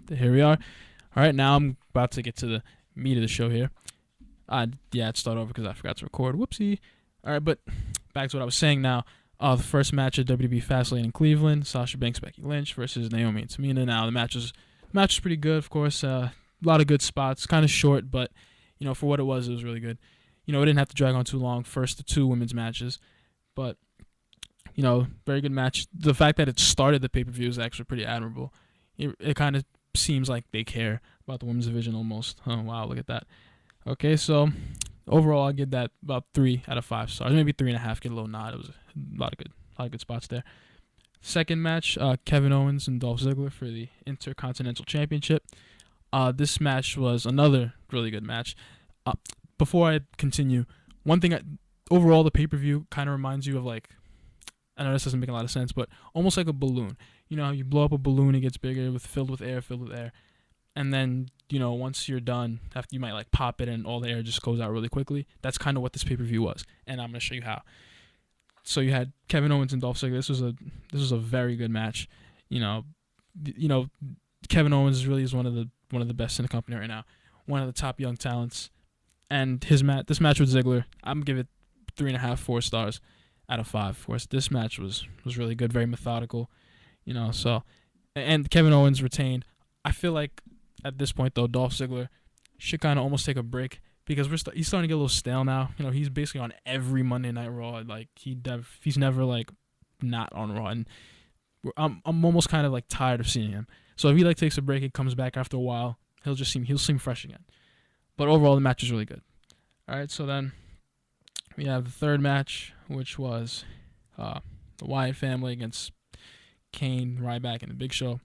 here we are. All right, now I'm about to get to the meat of the show here. Yeah, I'd start over because I forgot to record. Whoopsie. All right, but back to what I was saying now. The first match of WWE Fastlane in Cleveland, Sasha Banks, Becky Lynch versus Naomi and Tamina. Now the match was pretty good, of course. A lot of good spots, kind of short, but for what it was really good. It didn't have to drag on too long. First of two women's matches, but very good match. The fact that it started the pay-per-view is actually pretty admirable. It kind of seems like they care about the women's division almost. Oh wow, look at that. Okay, so overall, I give that about 3 out of 5 stars, maybe 3.5. Get a little nod. It was a lot of good spots there. Second match, Kevin Owens and Dolph Ziggler for the Intercontinental Championship. This match was another really good match. Before I continue, one thing, overall, the pay-per-view kind of reminds you of I know this doesn't make a lot of sense, but almost like a balloon. You blow up a balloon, it gets bigger, filled with air, and then once you're done, after you might pop it and all the air just goes out really quickly. That's kind of what this pay-per-view was, and I'm gonna show you how. So you had Kevin Owens and Dolph Ziggler. This was a very good match. Kevin Owens really is one of the best in the company right now, one of the top young talents, and this match with Ziggler, I'm gonna give it 3.5, 4 stars out of 5. Of course, this match was really good, very methodical. So, and Kevin Owens retained. I feel like at this point though, Dolph Ziggler should kind of almost take a break because he's starting to get a little stale now. He's basically on every Monday Night Raw. He's never not on Raw, and I'm almost kind of tired of seeing him. So if he takes a break, he comes back after a while, he'll seem fresh again. But overall, the match is really good. All right, so then we have the third match, which was the Wyatt family against Kane, Ryback, and the Big Show.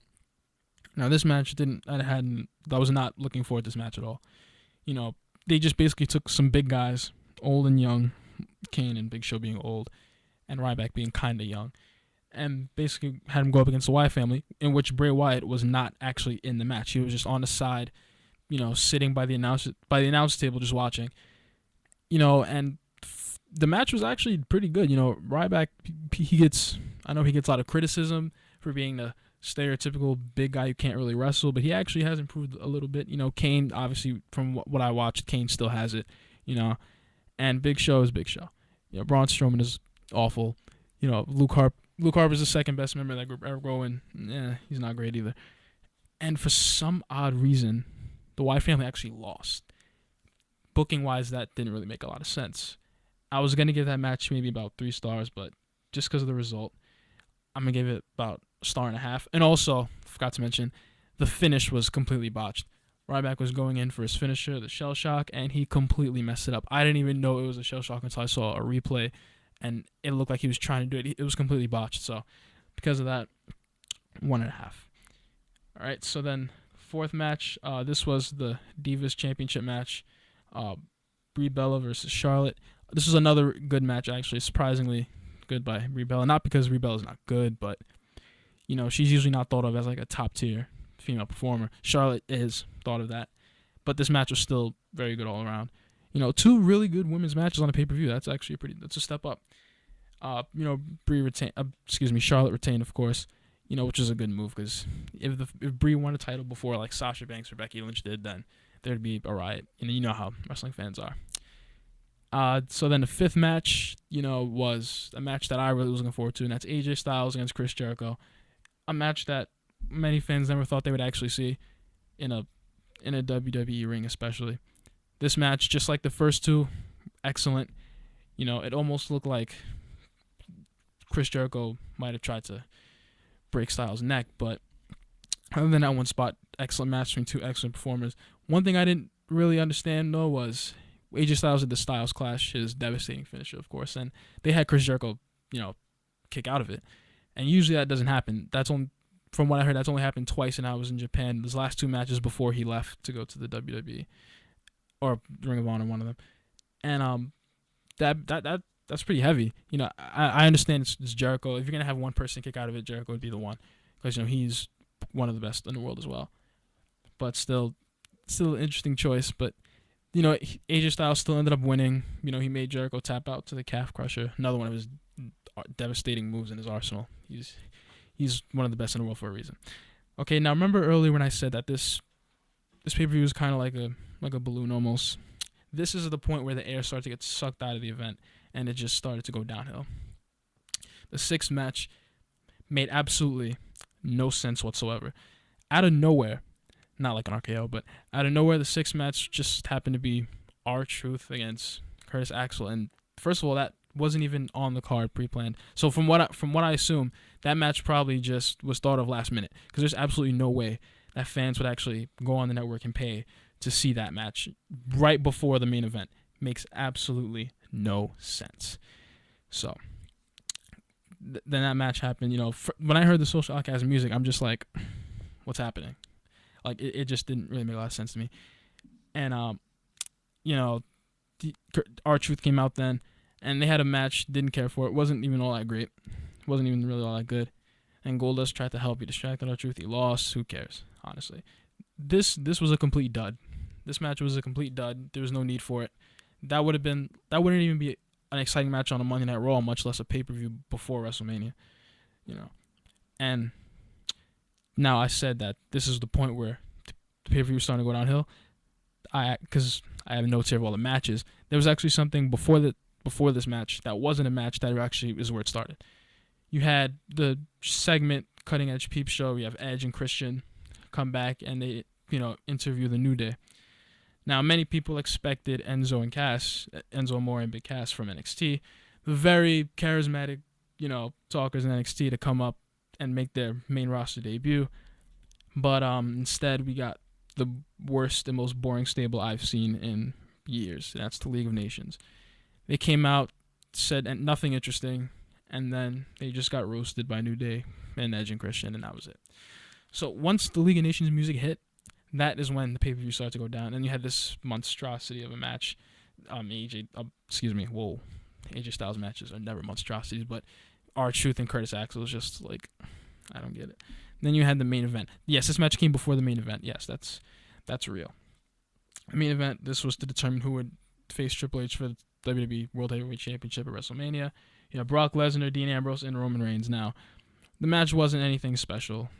Now this match I was not looking forward to this match at all. They just basically took some big guys, old and young, Kane and Big Show being old, and Ryback being kind of young, and basically had him go up against the Wyatt family, in which Bray Wyatt was not actually in the match. He was just on the side, sitting by the announce table just watching. And the match was actually pretty good. Ryback, he gets a lot of criticism for being the stereotypical big guy who can't really wrestle, but he actually has improved a little bit. Kane, obviously, from what I watched, Kane still has it, and Big Show is Big Show. Braun Strowman is awful. Luke Harper's the second best member of that group ever going. He's not great either. And for some odd reason, the Wyatt family actually lost. Booking-wise, that didn't really make a lot of sense. I was going to give that match maybe about 3 stars, but just because of the result, I'm going to give it about 1.5 stars. And also, forgot to mention, the finish was completely botched. Ryback was going in for his finisher, the shell shock, and he completely messed it up. I didn't even know it was a shell shock until I saw a replay, and it looked like he was trying to do it. It was completely botched. So, because of that, 1.5. All right, so then fourth match, this was the Divas Championship match. Brie Bella versus Charlotte. This was another good match, actually, surprisingly good by Brie Bella. Not because Brie Bella's not good, but she's usually not thought of as a top tier female performer. Charlotte is thought of that, but this match was still very good all around. 2 really good women's matches on a pay-per-view. That's actually that's a step up. Charlotte retained, of course. Which is a good move because if Brie won a title before Sasha Banks or Becky Lynch did, then there'd be a riot. You know how wrestling fans are. So then the fifth match, was a match that I really was looking forward to, and that's AJ Styles against Chris Jericho. A match that many fans never thought they would actually see in a WWE ring, especially. This match, just like the first two, excellent. It almost looked like Chris Jericho might have tried to break Styles' neck, but other than that one spot, excellent match between 2 excellent performers. One thing I didn't really understand, though, was AJ Styles did the Styles Clash, his devastating finisher, of course, and they had Chris Jericho, kick out of it. And usually that doesn't happen. From what I heard, that's only happened twice, and I was in Japan. His last 2 matches before he left to go to the WWE or Ring of Honor, one of them. And that's pretty heavy. I understand it's Jericho. If you're gonna have one person kick out of it, Jericho would be the one, because he's one of the best in the world as well. But still an interesting choice. But AJ Styles still ended up winning. He made Jericho tap out to the calf crusher, another one of his devastating moves in his arsenal. He's one of the best in the world for a reason. Okay, now remember earlier when I said that this pay per view is kind of like a balloon almost. This is the point where the air started to get sucked out of the event, and it just started to go downhill. The sixth match made absolutely no sense whatsoever. Out of nowhere, not like an RKO, but out of nowhere, the sixth match just happened to be R-Truth against Curtis Axel, and first of all, that wasn't even on the card pre-planned. So from what I assume, that match probably just was thought of last minute, because there's absolutely no way that fans would actually go on the network and pay to see that match right before the main event. Makes absolutely no sense. So then that match happened. When I heard the Social Outcast music, I'm just like, what's happening? Like it just didn't really make a lot of sense to me. And R-Truth came out then, and they had a match. Didn't care for it. Wasn't even all that great. Wasn't even really all that good. And Goldust tried to help. He distracted R-Truth. He lost. Who cares? Honestly, this was a complete dud. This match was a complete dud. There was no need for it. That wouldn't even be an exciting match on a Monday Night Raw, much less a pay-per-view before WrestleMania. And now I said that this is the point where the pay-per-view is starting to go downhill. Because I have notes here of all the matches. There was actually something before this match that wasn't a match that actually is where it started. You had the segment Cutting Edge Peep Show. You have Edge and Christian come back and they interview the New Day. Now many people expected Enzo Amore and Big Cass from NXT, the very charismatic talkers in NXT, to come up and make their main roster debut. But instead we got the worst and most boring stable I've seen in years. That's the League of Nations. They came out, said nothing interesting, and then they just got roasted by New Day and Edge and Christian, and that was it. So once the League of Nations music hit, that is when the pay-per-view started to go down, and you had this monstrosity of a match. AJ Styles matches are never monstrosities, but R-Truth and Curtis Axel was just like, I don't get it. And then you had the main event. Yes, this match came before the main event. Yes, that's real. The main event, this was to determine who would face Triple H for the WWE World Heavyweight Championship at WrestleMania. You have Brock Lesnar, Dean Ambrose, and Roman Reigns. Now, the match wasn't anything special.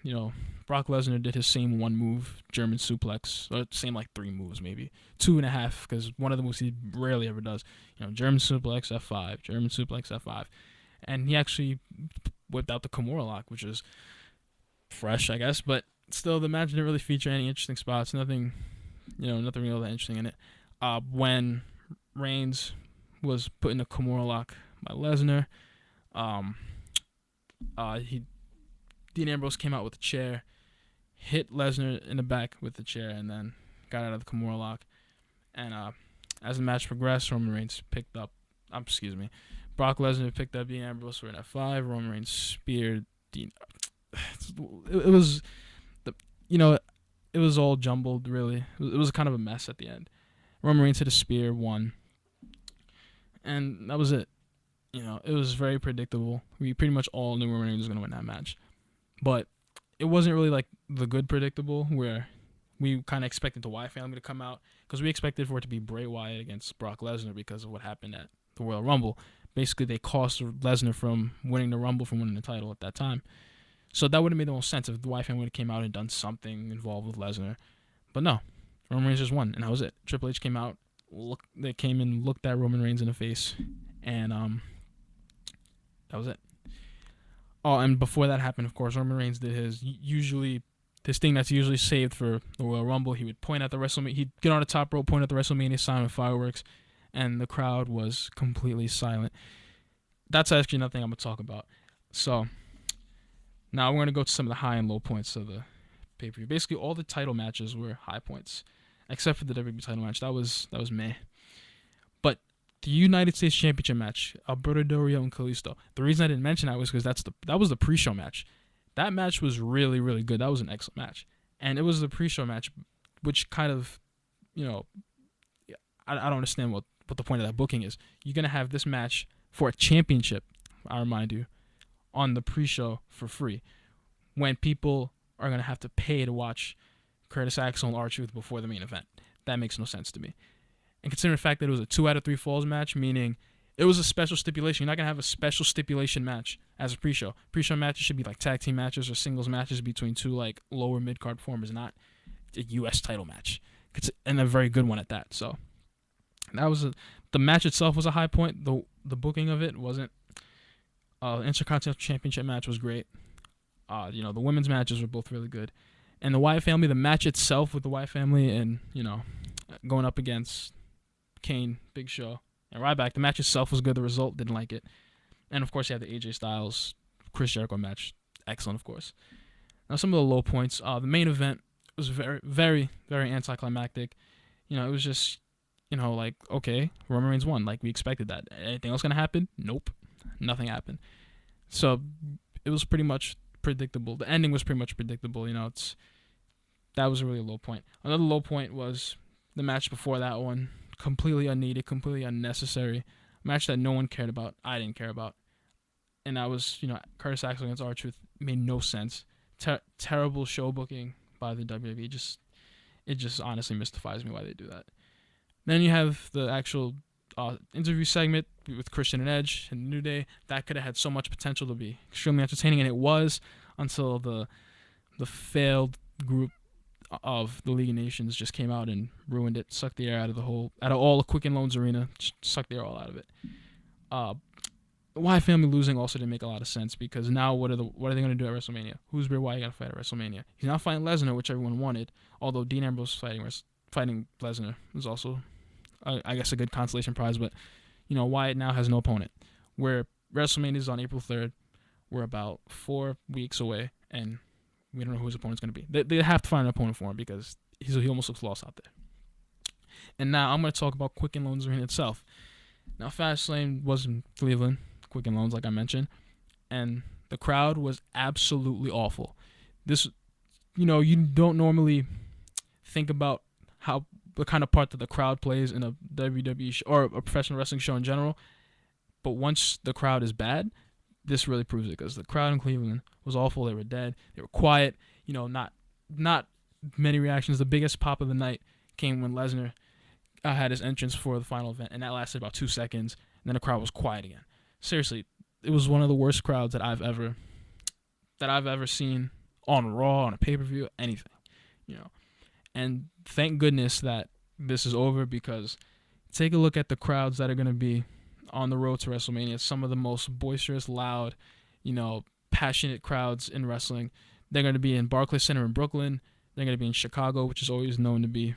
Brock Lesnar did his same one move, German suplex, or same like 3 moves maybe, 2.5, because one of the moves he rarely ever does. German suplex F5, German suplex F5, and he actually whipped out the Kimura lock, which is fresh, I guess, but still the match didn't really feature any interesting spots. Nothing real that interesting in it. When Reigns was put in a Kimura lock by Lesnar, Dean Ambrose came out with a chair, hit Lesnar in the back with the chair, and then got out of the Kimura lock. And as the match progressed, Brock Lesnar picked up Dean Ambrose for an F5. Roman Reigns speared Dean. It was all jumbled, really. It was kind of a mess at the end. Roman Reigns hit a spear, won, and that was it. It was very predictable. We pretty much all knew Roman Reigns was going to win that match. But it wasn't really like the good predictable where we kind of expected the Wyatt family to come out, because we expected for it to be Bray Wyatt against Brock Lesnar because of what happened at the Royal Rumble. Basically, they cost Lesnar from winning the Rumble, from winning the title at that time. So that would have made the most sense if the Wyatt family would have came out and done something involved with Lesnar. But no, Roman Reigns just won, and that was it. Triple H came out, they came and looked at Roman Reigns in the face, and that was it. Oh, and before that happened, of course, Roman Reigns did his thing that's usually saved for the Royal Rumble. He would point at the WrestleMania, he'd get on the top rope, point at the WrestleMania sign with fireworks, and the crowd was completely silent. That's actually nothing I'm going to talk about. So, now we're going to go to some of the high and low points of the pay-per-view. Basically, all the title matches were high points, except for the WWE title match. That was meh. But the United States Championship match, Alberto Del Rio and Kalisto. The reason I didn't mention that was because that was the pre-show match. That match was really, really good. That was an excellent match. And it was the pre-show match, which kind of, I don't understand what the point of that booking is. You're going to have this match for a championship, I remind you, on the pre-show for free, when people are going to have to pay to watch Curtis Axel and R-Truth before the main event. That makes no sense to me. And considering the fact that it was a 2 out of 3 falls match, meaning It was a special stipulation. You're not gonna have a special stipulation match as a pre-show. Pre-show matches should be like tag team matches or singles matches between two like lower mid card performers, not a U.S. title match, and a very good one at that. So that was the match itself was a high point. The booking of it wasn't. Intercontinental Championship match was great. The women's matches were both really good, and the Wyatt family. The match itself with the Wyatt family and going up against Kane, Big Show, and Ryback. The match itself was good. The result didn't like it, and of course you had the AJ Styles, Chris Jericho match, excellent of course. Now some of the low points. The main event was very, very, very anticlimactic. It was just, like, okay, Roman Reigns won. Like, we expected that. Anything else gonna happen? Nope, nothing happened. So it was pretty much predictable. The ending was pretty much predictable. That was a really low point. Another low point was the match before that one. Completely unneeded, completely unnecessary. A match that no one cared about. I didn't care about. And that was, Curtis Axel against R-Truth. Made no sense. Terrible show booking by the WWE. It just honestly mystifies me why they do that. Then you have the actual interview segment with Christian and Edge and New Day. That could have had so much potential to be extremely entertaining, and it was until the failed group of the League of Nations just came out and ruined it, sucked the air out of all the Quicken Loans Arena, sucked the air all out of it. The Wyatt family losing also didn't make a lot of sense, because now what are they going to do at WrestleMania? Who's Bray Wyatt going to fight at WrestleMania? He's not fighting Lesnar, which everyone wanted, although Dean Ambrose fighting Lesnar was also, I guess, a good consolation prize. But Wyatt now has no opponent. Where WrestleMania is on April 3rd, we're about 4 weeks away, and we don't know who his opponent's going to be. They have to find an opponent for him, because he almost looks lost out there. And now I'm going to talk about Quicken Loans Arena itself. Now, Fastlane was in Cleveland, Quicken Loans, like I mentioned, and the crowd was absolutely awful. This, you don't normally think about the kind of part that the crowd plays in a WWE show, or a professional wrestling show in general, but once the crowd is bad, this really proves it, because the crowd in Cleveland was awful. They were dead. They were quiet. Not many reactions. The biggest pop of the night came when Lesnar had his entrance for the final event, and that lasted about 2 seconds, and then the crowd was quiet again. Seriously, it was one of the worst crowds that I've ever seen on Raw, on a pay-per-view, anything. And thank goodness that this is over, because take a look at the crowds that are going to be on the road to WrestleMania. Some of the most boisterous, loud, passionate crowds in wrestling. They're going to be in Barclays Center in Brooklyn. They're going to be in Chicago, which is always known to be,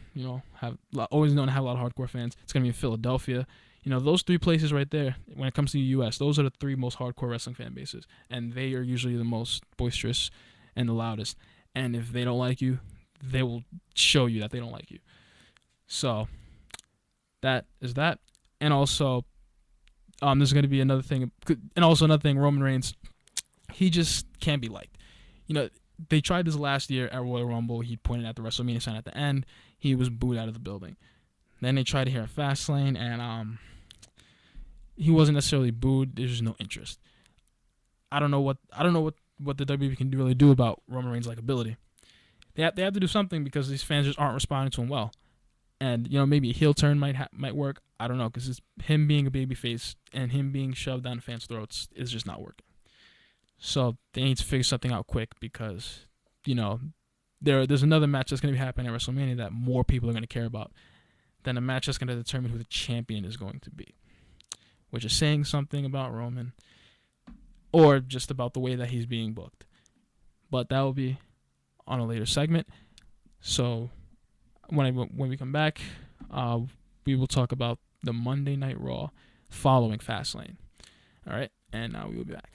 have a lot of hardcore fans. It's going to be in Philadelphia. Those 3 places right there, when it comes to the U.S., those are the 3 most hardcore wrestling fan bases. And they are usually the most boisterous and the loudest. And if they don't like you, they will show you that they don't like you. So, that is that. And also, there's going to be another thing. And also another thing, Roman Reigns, he just can't be liked. They tried this last year at Royal Rumble. He pointed at the WrestleMania sign at the end. He was booed out of the building. Then they tried it here at Fastlane, and he wasn't necessarily booed. There's just no interest. I don't know what the WWE can really do about Roman Reigns' likability. They have to do something, because these fans just aren't responding to him well. And maybe a heel turn might work. I don't know, because him being a babyface and him being shoved down fans' throats is just not working. So they need to figure something out quick, because there's another match that's going to be happening at WrestleMania that more people are going to care about than a match that's going to determine who the champion is going to be, which is saying something about Roman, or just about the way that he's being booked. But that will be on a later segment. So when we come back, we will talk about the Monday Night Raw following Fastlane. All right, and we will be back.